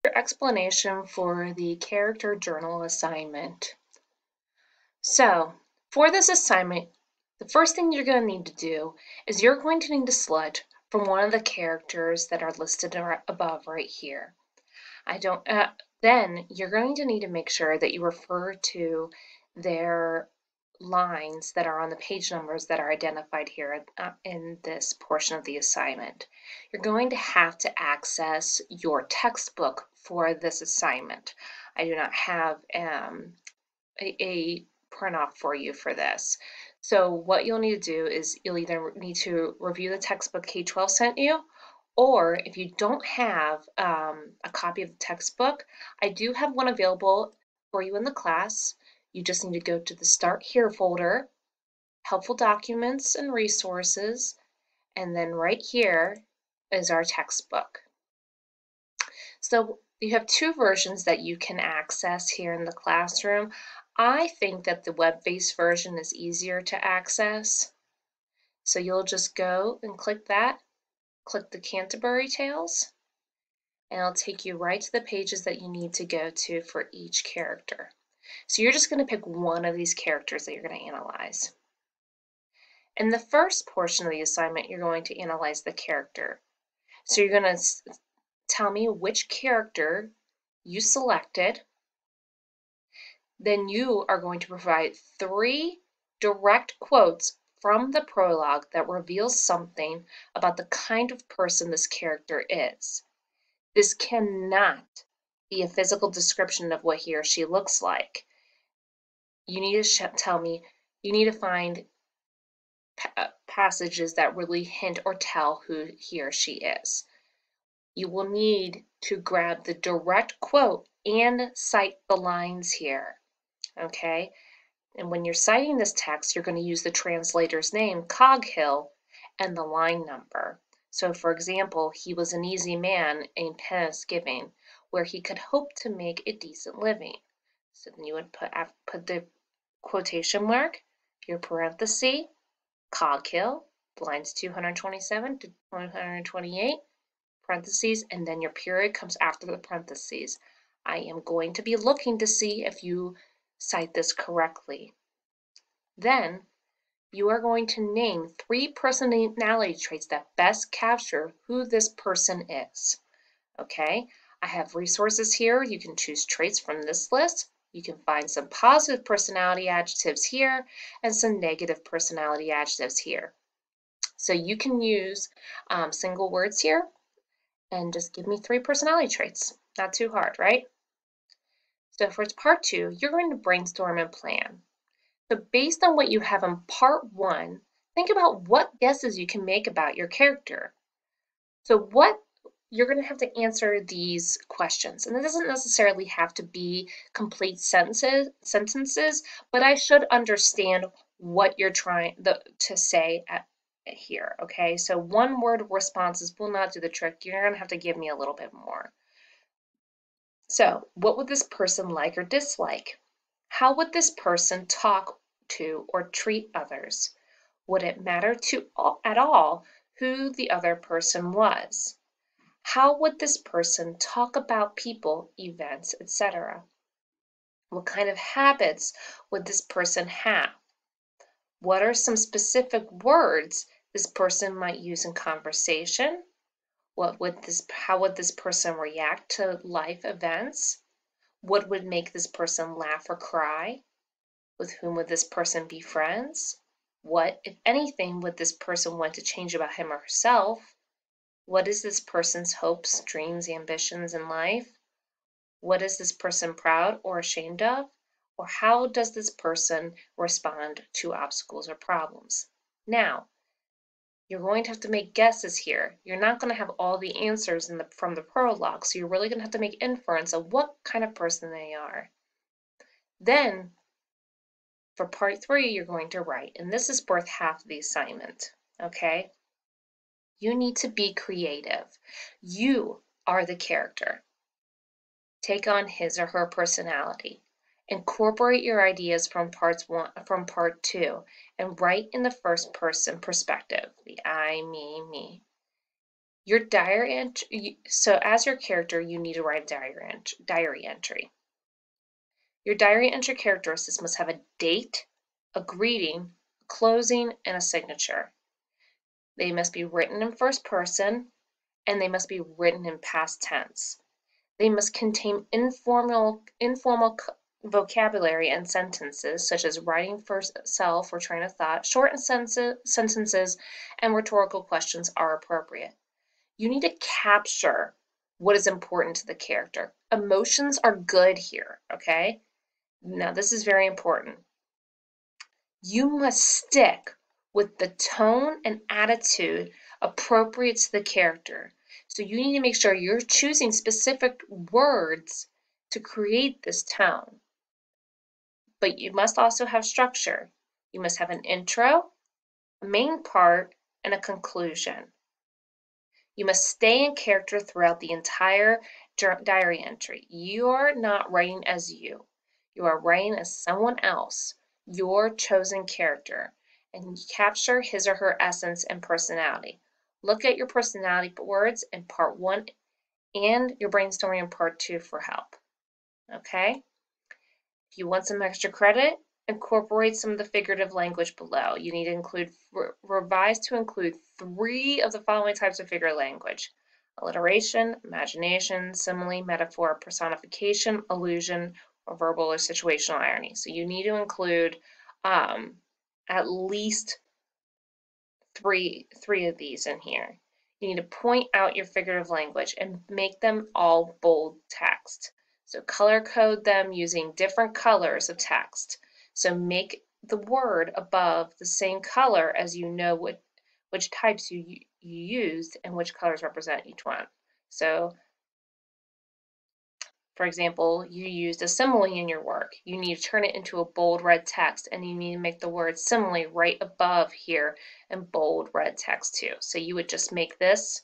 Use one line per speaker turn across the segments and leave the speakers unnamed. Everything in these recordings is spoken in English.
Your explanation for the character journal assignment. So, for this assignment, the first thing you're going to need to do is you're going to need to select from one of the characters that are listed above right here. Then you're going to need to make sure that you refer to their lines that are on the page numbers that are identified here in this portion of the assignment. You're going to have to access your textbook for this assignment. I do not have a print off for you for this. So what you'll need to do is you'll either need to review the textbook K-12 sent you, or if you don't have a copy of the textbook, I do have one available for you in the class. You just need to go to the Start Here folder, Helpful Documents and Resources, and then right here is our textbook. So you have two versions that you can access here in the classroom. I think that the web-based version is easier to access. So you'll just go and click that, click the Canterbury Tales, and it'll take you right to the pages that you need to go to for each character. So you're just going to pick one of these characters that you're going to analyze. In the first portion of the assignment, you're going to analyze the character. So you're going to tell me which character you selected. Then you are going to provide 3 direct quotes from the prologue that reveals something about the kind of person this character is. This cannot be a physical description of what he or she looks like. You need to tell me, you need to find passages that really hint or tell who he or she is. You will need to grab the direct quote and cite the lines here, okay? And when you're citing this text, you're going to use the translator's name, Coghill, and the line number. So for example, he was an easy man in Pennsgiving, where he could hope to make a decent living. So then you would put the quotation mark, your parenthesis, Coghill, lines 227 to 228, parentheses, and then your period comes after the parentheses. I am going to be looking to see if you cite this correctly. Then you are going to name 3 personality traits that best capture who this person is. Okay, I have resources here. You can choose traits from this list. You can find some positive personality adjectives here and some negative personality adjectives here. So you can use single words here and just give me 3 personality traits. Not too hard, right? So for part 2, you're going to brainstorm and plan. So based on what you have in part 1, think about what guesses you can make about your character. So you're going to have to answer these questions. And it doesn't necessarily have to be complete sentences, but I should understand what you're trying to say here, okay? So one-word responses will not do the trick. You're going to have to give me a little bit more. So what would this person like or dislike? How would this person talk to or treat others? Would it matter at all who the other person was? How would this person talk about people, events, etc.? What kind of habits would this person have? What are some specific words this person might use in conversation? How would this person react to life events? What would make this person laugh or cry? With whom would this person be friends? What, if anything, would this person want to change about him or herself? What is this person's hopes, dreams, ambitions in life? What is this person proud or ashamed of? Or how does this person respond to obstacles or problems? Now, you're going to have to make guesses here. You're not going to have all the answers from the prologue, so you're really going to have to make inference of what kind of person they are. Then, for part 3, you're going to write, and this is worth half the assignment, okay? You need to be creative. You are the character. Take on his or her personality. Incorporate your ideas from part 2, and write in the first person perspective, the I, me, me. Your diary entry, so as your character, you need to write a diary entry. Your diary entry characteristics must have a date, a greeting, a closing, and a signature. They must be written in first person, and they must be written in past tense. They must contain informal vocabulary and sentences, such as writing for self or train of thought. Short sentences and rhetorical questions are appropriate. You need to capture what is important to the character. Emotions are good here, okay? Now, this is very important. You must stick with the tone and attitude appropriate to the character. So you need to make sure you're choosing specific words to create this tone. But you must also have structure. You must have an intro, a main part, and a conclusion. You must stay in character throughout the entire diary entry. You are not writing as you. You are writing as someone else, your chosen character, and capture his or her essence and personality. Look at your personality words in part 1 and your brainstorming in part 2 for help. Okay? If you want some extra credit, incorporate some of the figurative language below. You need to include, revise to include 3 of the following types of figurative language: alliteration, imagination, simile, metaphor, personification, allusion, or verbal or situational irony. So you need to include at least three of these in here. You need to point out your figurative language and make them all bold text. So color code them using different colors of text. So make the word above the same color as you know which types you used and which colors represent each one. So for example, you used a simile in your work. You need to turn it into a bold red text, and you need to make the word simile right above here in bold red text too. So you would just make this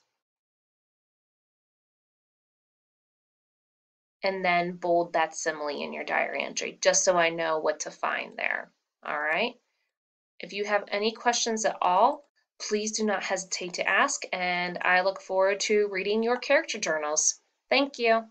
and then bold that simile in your diary entry, just so I know what to find there. All right. If you have any questions at all, please do not hesitate to ask, and I look forward to reading your character journals. Thank you.